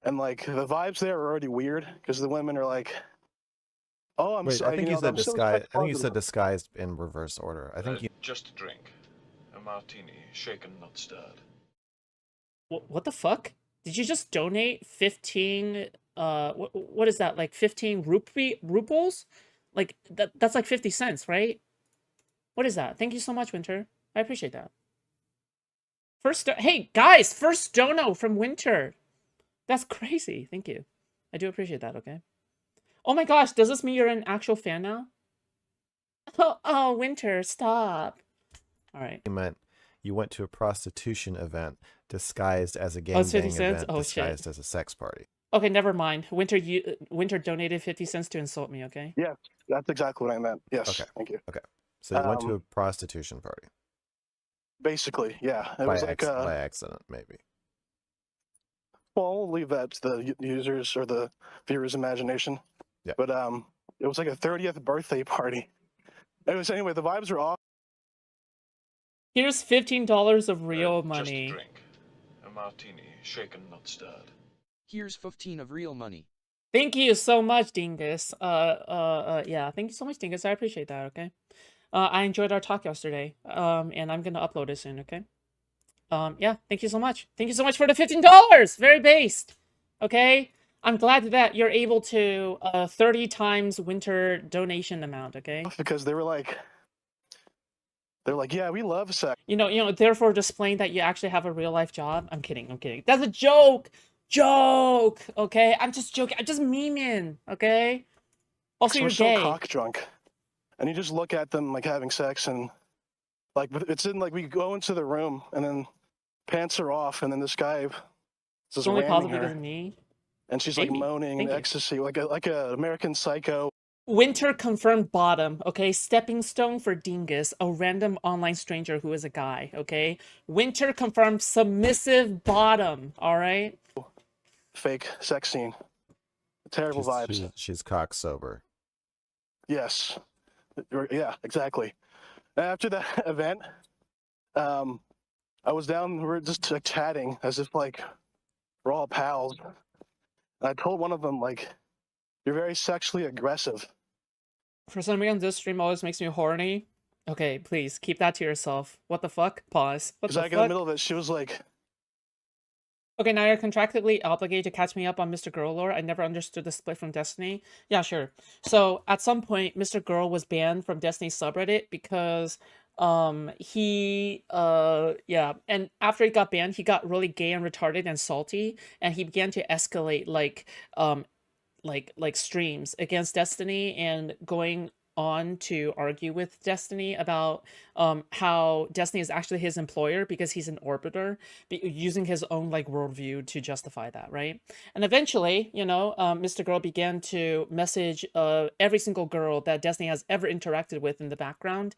and like the vibes there are already weird because the women are like, "Oh, Wait, I think you said I'm so sex disguise. I think you positive." said disguised in reverse order. I think you. Just a drink. A martini, shaken, not stirred. What the fuck? Did you just donate 15 what is that? Like 15 rupees? Like that's like 50 cents, right? What is that? Thank you so much, Winter. I appreciate that. Hey guys, first dono from Winter. That's crazy. Thank you. I do appreciate that, okay? Oh my gosh, does this mean you're an actual fan now? Oh, Winter, stop. All right. You meant you went to a prostitution event disguised as a Oh, it's 50 gangbang cents? event Oh, shit. disguised as a sex party. Okay, never mind. Winter donated 50 cents to insult me, okay? Yes, that's exactly what I meant. Yes, Okay. thank you. Okay. So you went to a prostitution party Basically, yeah, it by was like by accident, maybe. well, we'll leave that to the users or the viewers' imagination. Yeah. But it was like a 30th birthday party. It was anyway. The vibes were off. Here's $15 of real Just a money. drink. A martini, shaken, not stirred. Here's 15 of real money. Thank you so much, Dingus. Yeah, thank you so much, Dingus. I appreciate that, okay? I enjoyed our talk yesterday. And I'm gonna upload it soon, okay? Yeah, thank you so much. Thank you so much for the $15! Very based. Okay? I'm glad that you're able to 30 times Winter donation amount, okay? Because they're like, yeah, we love sex. You know, therefore displaying that you actually have a real life job. I'm kidding. That's a joke! Joke! Okay? I'm just joking. I'm just memeing, okay? Also, you're We're so gay. cock drunk, and you just look at them like having sex, and like it's in like we go into the room, and then pants are off, and then this guy is It's just only ramming possible her, because of me. and she's Maybe. like moaning in Thank you. ecstasy, like a American Psycho. Winter confirmed bottom, okay? Stepping stone for Dingus, a random online stranger who is a guy, okay? Winter confirmed submissive bottom, alright? Fake sex scene. Terrible vibes. She's cock sober. Yes. Yeah, exactly. After that event, I was down, we were just like chatting as if like we're all pals. And I told one of them, like, you're very sexually aggressive. For some reason, this stream always makes me horny. Okay, please, keep that to yourself. What the fuck? Pause. What Because the like fuck? in the middle of it, she was like, Okay, now you're contractually obligated to catch me up on Mr. Girl lore. I never understood the split from Destiny. Yeah, sure. So, at some point, Mr. Girl was banned from Destiny's subreddit because, yeah, and after he got banned, he got really gay and retarded and salty, and he began to escalate, like streams against Destiny and going on to argue with Destiny about how Destiny is actually his employer because he's an orbiter, using his own like worldview to justify that, right? And eventually, you know, Mr. Girl began to message every single girl that Destiny has ever interacted with in the background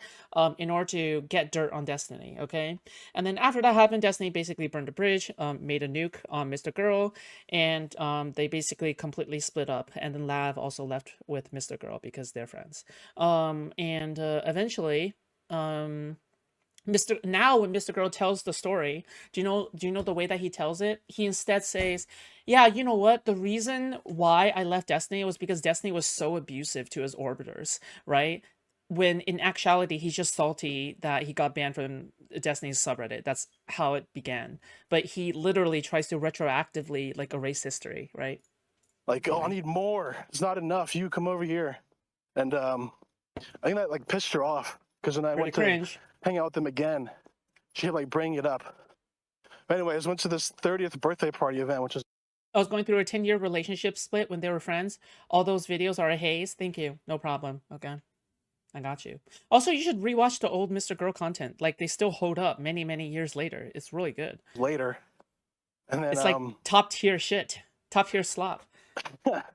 in order to get dirt on Destiny, okay? And then after that happened, Destiny basically burned a bridge, made a nuke on Mr. Girl, and they basically completely split up. And then Lav also left with Mr. Girl because they're friends. Eventually, when Mr. Girl tells the story, do you know the way that he tells it? He instead says, yeah, you know what? The reason why I left Destiny was because Destiny was so abusive to his orbiters, right? When in actuality, he's just salty that he got banned from Destiny's subreddit. That's how it began. But he literally tries to retroactively like erase history, right? like, oh, I need more. It's not enough. You come over here. And I think that like pissed her off because when I went to hang out with them again, she kept like bringing it up. But anyways, I went to this 30th birthday party event, which is. I was going through a 10-year relationship split when they were friends. All those videos are a haze. Thank you. No problem. Okay. I got you. Also, you should rewatch the old Mr. Girl content. Like, they still hold up many, many years later. It's really good. Later. And then, it's like top tier shit. Top tier slop.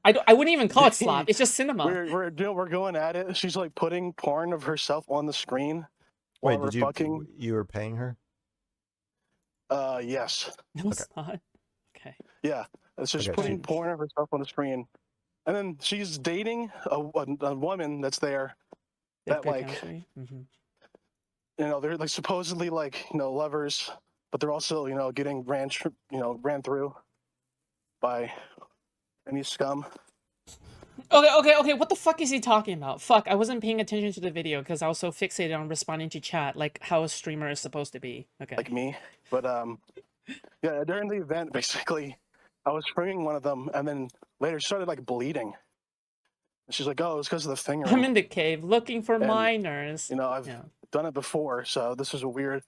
I wouldn't even call it slop. It's just cinema. We're going at it. She's like putting porn of herself on the screen. Wait, you were paying her? Yes. No, it's not. Okay. Yeah, it's just putting porn of herself on the screen, and then she's dating a woman that's there. That like, you know, they're like supposedly like, you know, lovers, but they're also, you know, getting ran through. by any scum. Okay, what the fuck is he talking about? Fuck, I wasn't paying attention to the video because I was so fixated on responding to chat, like how a streamer is supposed to be. Okay. Like me. But yeah, during the event, basically, I was framing one of them, and then later she started like bleeding. And she's like, "Oh, it's because of the fingering." I'm in the cave looking for And, minors. You know, I've done it before, so this is a weird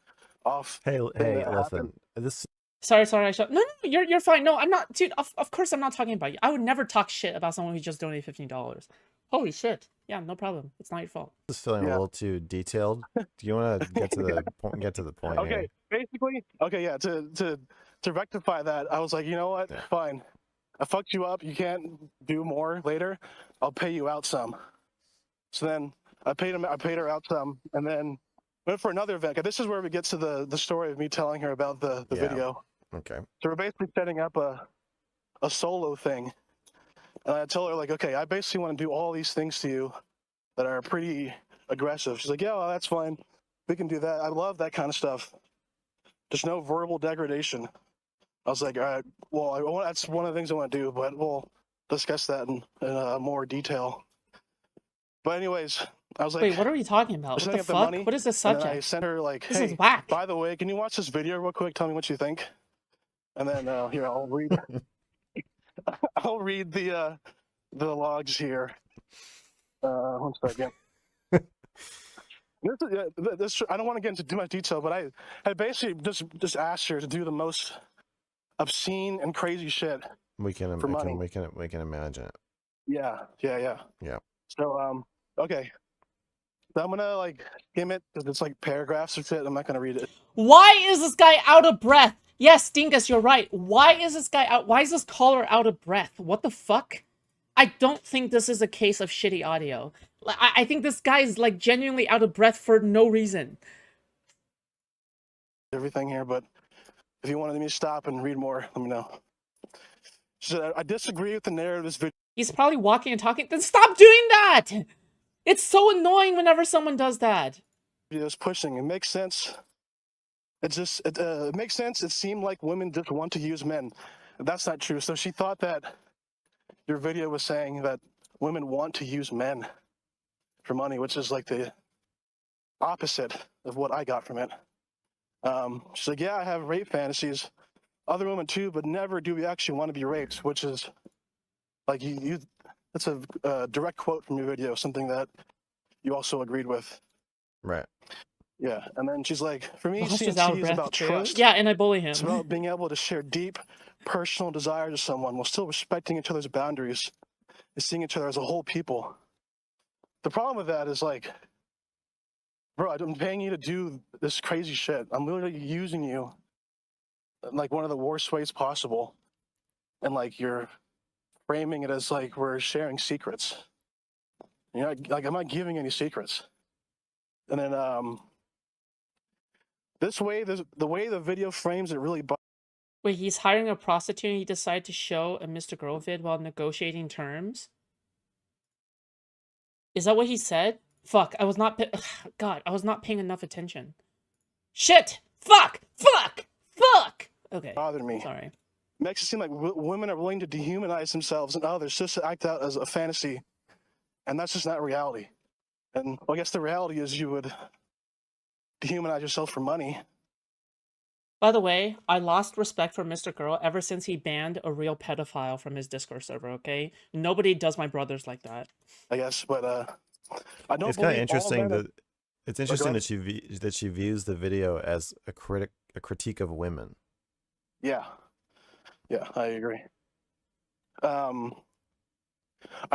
off. Hey, that listen. happened. This Sorry, no, you're fine. No, I'm not, dude. Of course, I'm not talking about you. I would never talk shit about someone who just donated $15. Holy shit. Yeah, no problem. It's not your fault. is feeling a little too detailed. Do you want to get to the point? Get to the point. Okay, here? basically, okay, yeah. To rectify that, I was like, you know what? Yeah. Fine. I fucked you up. You can't do more later. I'll pay you out some. So then I paid her out some, and then went for another event. This is where we get to the story of me telling her about the video. Okay. So we're basically setting up a solo thing. And I tell her, like, okay, I basically want to do all these things to you that are pretty aggressive. She's like, yeah, well, that's fine. We can do that. I love that kind of stuff. There's no verbal degradation. I was like, all right, well, that's one of the things I want to do, but we'll discuss that in more detail. But anyways, I was like, wait, what are we talking about? What the fuck? What is the subject? I sent her like, this hey, is whack. by the way, can you watch this video real quick? Tell me what you think. And then here, I'll read. I'll read the logs here. One second. This I don't want to get into too much detail, but I basically just asked her to do the most obscene and crazy shit. We can imagine it. Yeah. Yeah. So okay. So I'm gonna like skim it because it's like paragraphs of shit. I'm not gonna read it. Why is this guy out of breath? Yes, Dingus, you're right. Why is this guy out? Why is this caller out of breath? What the fuck? I don't think this is a case of shitty audio. I think this guy is like genuinely out of breath for no reason. Everything here, but if you wanted me to stop and read more, let me know. So I disagree with the narrative of this video. He's probably walking and talking. Then stop doing that! It's so annoying whenever someone does that. It's pushing. It makes sense. It makes sense. It seemed like women just want to use men. That's not true. So she thought that your video was saying that women want to use men for money, which is like the opposite of what I got from it. She's like, yeah, I have rape fantasies. Other women too, but never do we actually want to be raped, which is like that's a direct quote from your video, something that you also agreed with. Right. Yeah, and then she's like, for me, Well, CNC is about trust. Yeah, and I bully him. It's about being able to share deep personal desire to someone while still respecting each other's boundaries and seeing each other as a whole people. The problem with that is like, bro, I'm paying you to do this crazy shit. I'm literally using you in like one of the worst ways possible. And like you're framing it as like we're sharing secrets. You know, like I'm not giving any secrets. And then the way the video frames it really. Wait, he's hiring a prostitute and he decided to show a MrGirl vid while negotiating terms? Is that what he said? Fuck, I was not God, I was not paying enough attention. Shit! Fuck! Okay. Bothered me. Sorry. Makes it seem like women are willing to dehumanize themselves and others just to act out as a fantasy. And that's just not reality. And well, I guess the reality is you would dehumanize yourself for money. By the way, I lost respect for MrGirl ever since he banned a real pedophile from his Discord server, okay? Nobody does my brothers like that. I guess, but I don't. It's kind of interesting that it's interesting that she views the video as a critique of women. Yeah, I agree. I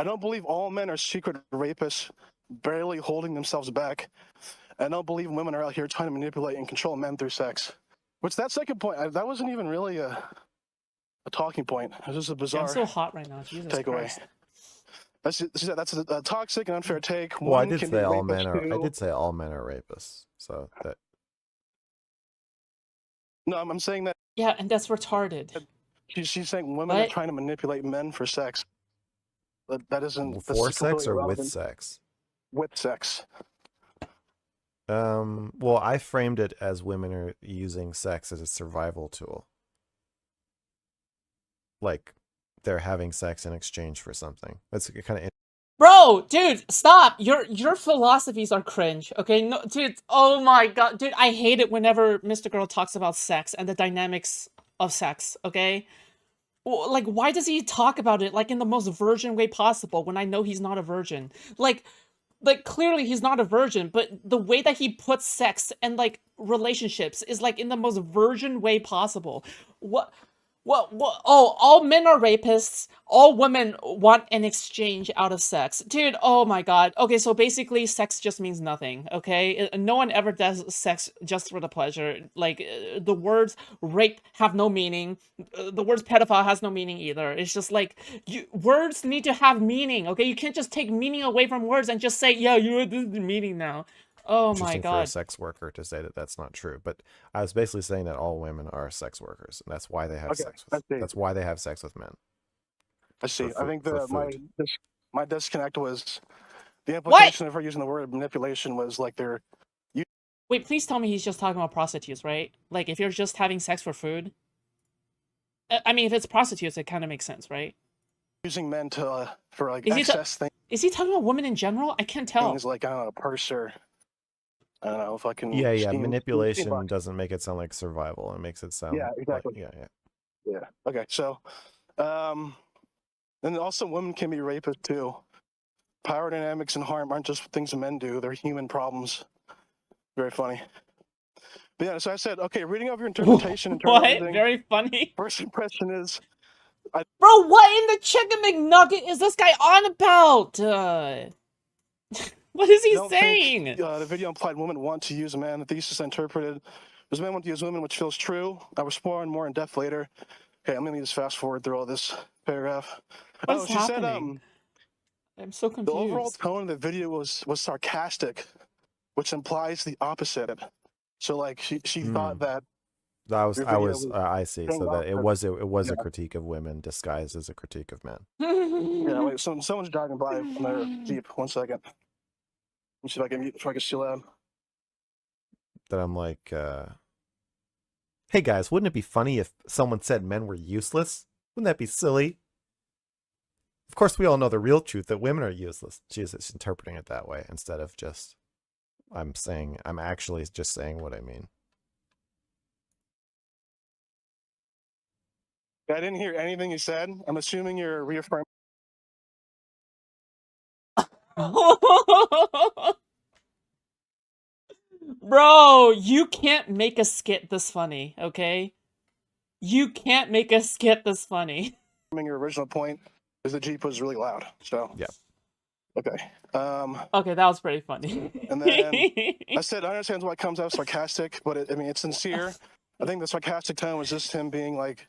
don't believe all men are secret rapists, barely holding themselves back. I don't believe women are out here trying to manipulate and control men through sex. Which that second point, that wasn't even really a talking point. It was just a bizarre. I'm so hot right now. Jesus takeaway. Christ. That's a toxic and unfair take. Well, I did say all men are rapists. So that. No, I'm saying that. Yeah, and that's retarded. She's saying women are trying to manipulate men for sex. That isn't for sex or irrelevant. with sex. With sex. Well, I framed it as women are using sex as a survival tool. Like they're having sex in exchange for something. That's kind of Bro, dude, stop. Your philosophies are cringe. Okay, no, dude. Oh my god, dude, I hate it whenever Mr. Girl talks about sex and the dynamics of sex. Okay, like why does he talk about it like in the most virgin way possible when I know he's not a virgin? Like clearly he's not a virgin, but the way that he puts sex and like relationships is like in the most virgin way possible. What? What? Oh, all men are rapists. All women want an exchange out of sex. Dude, oh my god. Okay, so basically sex just means nothing, okay? No one ever does sex just for the pleasure. Like, the words rape have no meaning. The words pedophile has no meaning either. It's just like, words need to have meaning, okay? You can't just take meaning away from words and just say, yeah, this is the meaning now. Oh my interesting for a god. sex worker to say that that's not true. But I was basically saying that all women are sex workers, and that's why they have sex with. That's why they have sex with men. I see. For I think for my disconnect was the implication of her using the word manipulation was like they're Wait, please tell me he's just talking about prostitutes, right? Like, if you're just having sex for food? I mean, if it's prostitutes, it kind of makes sense, right? using men to for like Is excess things. Is he talking about women in general? I can't tell. Things like, I don't know, a purse or I don't know, fucking Yeah. steam Manipulation bucks. doesn't make it sound like survival. It makes it sound exactly. like, yeah. Yeah. Okay. So, and also women can be rapists too. Power dynamics and harm aren't just things men do; they're human problems. Very funny. But yeah, so I said, okay, reading over your interpretation and What? internalizing. Very funny. First impression is, Bro, what in the chicken McNugget is this guy on about? What is he saying? Think, the video implied women want to use a man. The thesis I interpreted was men want to use women, which feels true. I will explore more in depth later. Okay, I'm gonna just fast forward through all this paragraph. What is she happening? Said, I'm so confused. The overall tone of the video was sarcastic, which implies the opposite. So like she thought that I see. So that it was a critique of women disguised as a critique of men. Yeah, wait, someone's driving by on their Jeep. 1 second. Let me see if I can mute, if I can see loud. That I'm like, hey guys, wouldn't it be funny if someone said men were useless? Wouldn't that be silly? Of course, we all know the real truth that women are useless. She's interpreting it that way instead of just, I'm actually just saying what I mean. I didn't hear anything you said. I'm assuming you're reaffirming. Bro, you can't make a skit this funny, okay? You can't make a skit this funny. Your original point is the Jeep was really loud. So yeah. Okay. Okay, that was pretty funny. And then I said I understand why it comes out sarcastic, but it's sincere. I think the sarcastic tone was just him being like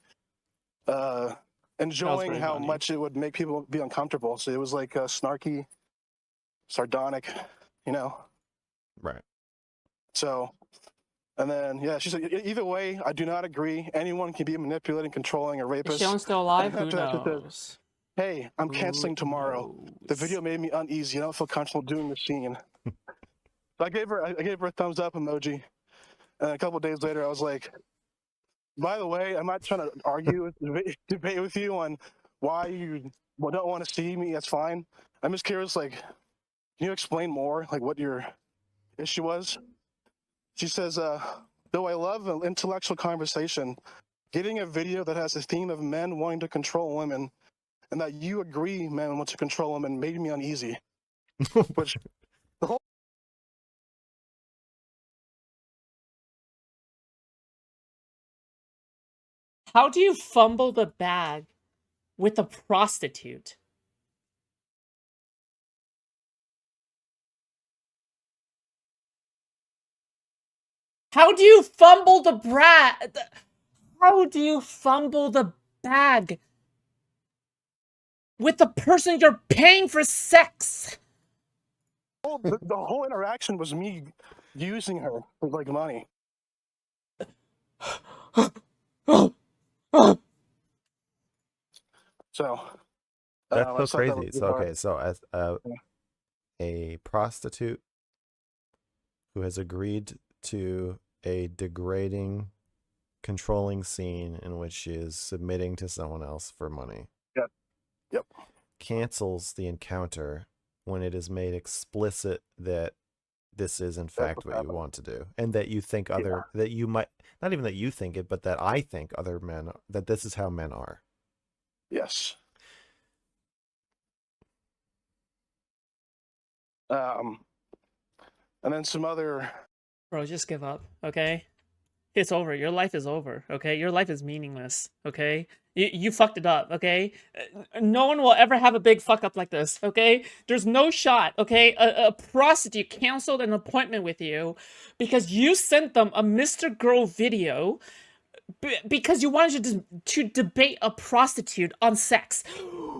enjoying how much it would make people be uncomfortable. So it was like snarky, sardonic, you know. Right. So, and then yeah, she said either way, I do not agree. Anyone can be manipulating, controlling, or rapist. Is Shane still alive? Who knows? Hey, I'm canceling tomorrow. The video made me uneasy. I don't feel comfortable doing the scene. So I gave her a thumbs up emoji, and a couple of days later, I was like, by the way, I'm not trying to argue, debate with you on why you don't want to see me. That's fine. I'm just curious, like, can you explain more, like, what your issue was? She says, though I love an intellectual conversation, getting a video that has a theme of men wanting to control women, and that you agree men want to control women, made me uneasy. Which the whole. How do you fumble the bag with a prostitute? How do you fumble the How do you fumble the bag with the person you're paying for sex? The whole interaction was me using her for like money. So that's so crazy. So okay, so as a prostitute who has agreed to a degrading, controlling scene in which she is submitting to someone else for money. Yes. Yep. cancels the encounter when it is made explicit that this is in fact what you want to do, and that you think that you might, not even that you think it, but that I think other men, that this is how men are. Yes. And then some other... Bro, just give up, okay? It's over. Your life is over, okay? Your life is meaningless, okay? You fucked it up, okay? No one will ever have a big fuck up like this, okay? There's no shot, okay? A prostitute canceled an appointment with you because you sent them a Mr. Girl video because you wanted to debate a prostitute on sex.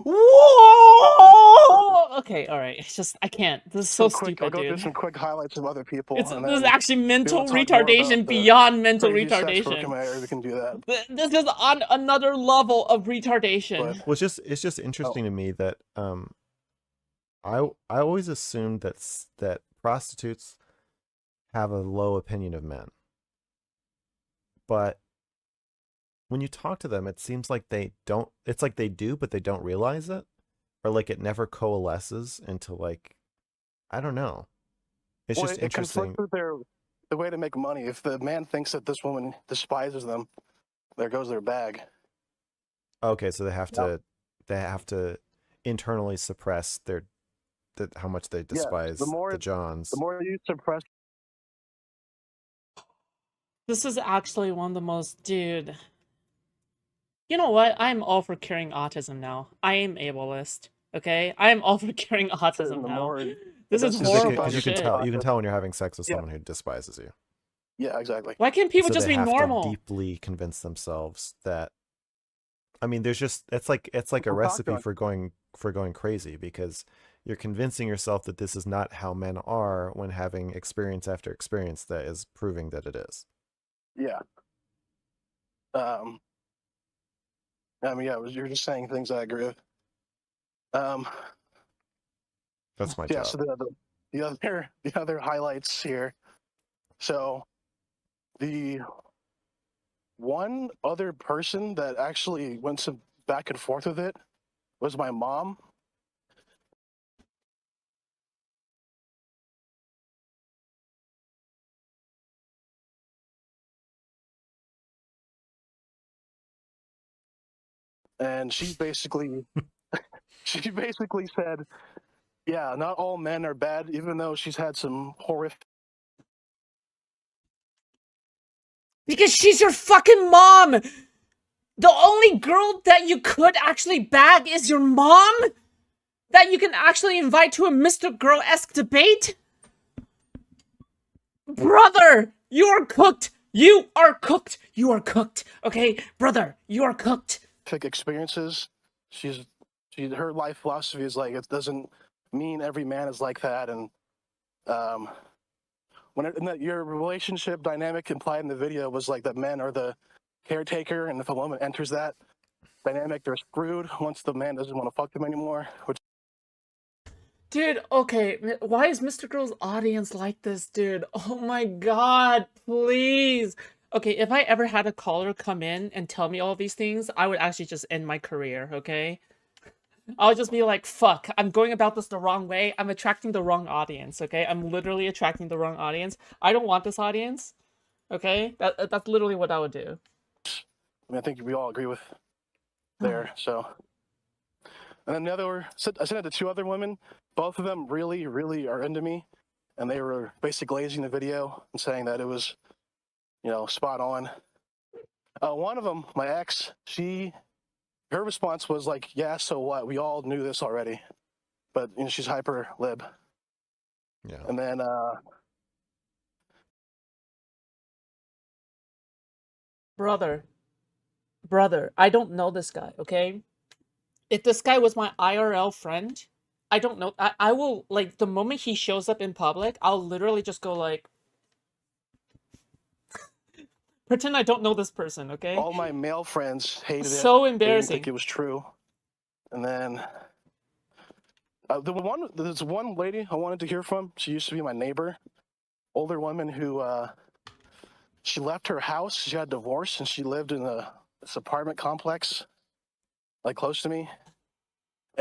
Whoa! Okay, all right. It's just I can't. This is so stupid, I'll go dude. through some quick highlights of other people. This is actually mental we'll talk more retardation about beyond mental crazy sex work retardation. in my area. We can do that. This is on another level of retardation. But, Well, it's just interesting to me that I always assumed that prostitutes have a low opinion of men, but when you talk to them, it seems like they don't. It's like they do, but they don't realize it, or like it never coalesces into like, I don't know. It's just interesting. It conflicts with the way to make money. If the man thinks that this woman despises them, there goes their bag. Okay, so they have to internally suppress how much they despise the Johns. The more you suppress. This is actually one of the most, dude. You know what? I'm all for curing autism now. I am ableist. Okay, I am all for curing autism now. This is horrible you shit. you can tell when you're having sex with someone who despises you. Yeah, exactly. Why can't people just be normal? They have to deeply convince themselves that. I mean, there's just it's like a recipe for going crazy, because you're convincing yourself that this is not how men are when having experience after experience that is proving that it is. Yeah. I mean, you're just saying things I agree with. That's my job. So the other highlights here. So the one other person that actually went some back and forth with it was my mom. And she basically said, yeah, not all men are bad, even though she's had some horrific... Because she's your fucking mom! The only girl that you could actually bag is your mom? That you can actually invite to a Mr. Girl-esque debate? Brother, you are cooked! You are cooked! You are cooked! Okay, brother, you are cooked! Experiences. Her life philosophy is like, it doesn't mean every man is like that, and your relationship dynamic implied in the video was like that men are the caretaker, and if a woman enters that dynamic, they're screwed once the man doesn't want to fuck them anymore. Dude, okay, why is Mr. Girl's audience like this, dude? Oh my god, please! Okay, if I ever had a caller come in and tell me all these things, I would actually just end my career, okay? I'll just be like, fuck, I'm going about this the wrong way. I'm attracting the wrong audience, okay? I'm literally attracting the wrong audience. I don't want this audience, okay? That's literally what I would do. I mean, I think we all agree with there, so. And then I sent it to two other women. Both of them really, really are into me. And they were basically glazing the video and saying that it was, spot on. One of them, my ex, her response was like, yeah, so what? We all knew this already. But, she's hyper lib. Yeah. And then, Brother, I don't know this guy, okay? If this guy was my IRL friend, I don't know. I will, like, the moment he shows up in public, I'll literally just go like, pretend I don't know this person, okay? all my male friends hated it. So They didn't embarrassing. think it was true. And then there's one lady I wanted to hear from. She used to be my neighbor, older woman who she left her house. She got divorced and she lived in this apartment complex, like close to me.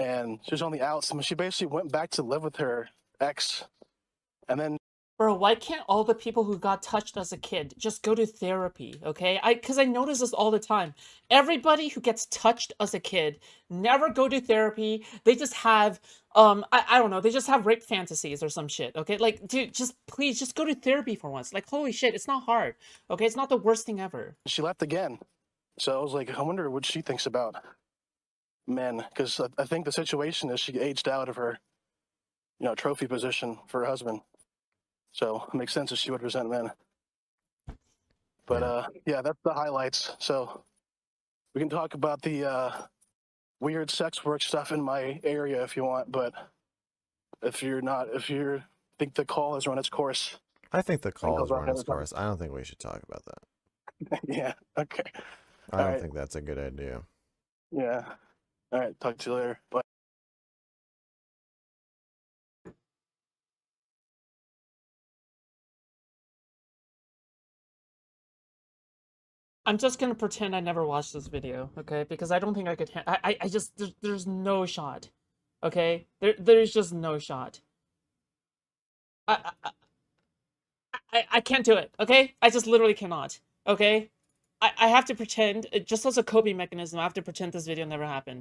and she was on the outs. I mean, she basically went back to live with her ex, and then. Bro, why can't all the people who got touched as a kid just go to therapy, okay? Because I notice this all the time. Everybody who gets touched as a kid never go to therapy. They just have, I don't know, they just have rape fantasies or some shit, okay? Like, dude, please, just go to therapy for once. Like, holy shit, it's not hard, okay? It's not the worst thing ever. She left again. So I was like, I wonder what she thinks about men, because I think the situation is she aged out of her, trophy position for her husband. So it makes sense that she would resent men. But yeah, that's the highlights. So we can talk about the weird sex work stuff in my area if you want, but if you think the call has run its course. I think the call has run its course. I don't think we should talk about that. Yeah, okay. I don't think that's a good idea. Yeah. All right, talk to you later. Bye. I'm just gonna pretend I never watched this video, okay? Because I don't think I could. I just there's no shot, okay? There's just no shot. I can't do it, okay? I just literally cannot, okay? I have to pretend, just as a coping mechanism, I have to pretend this video never happened.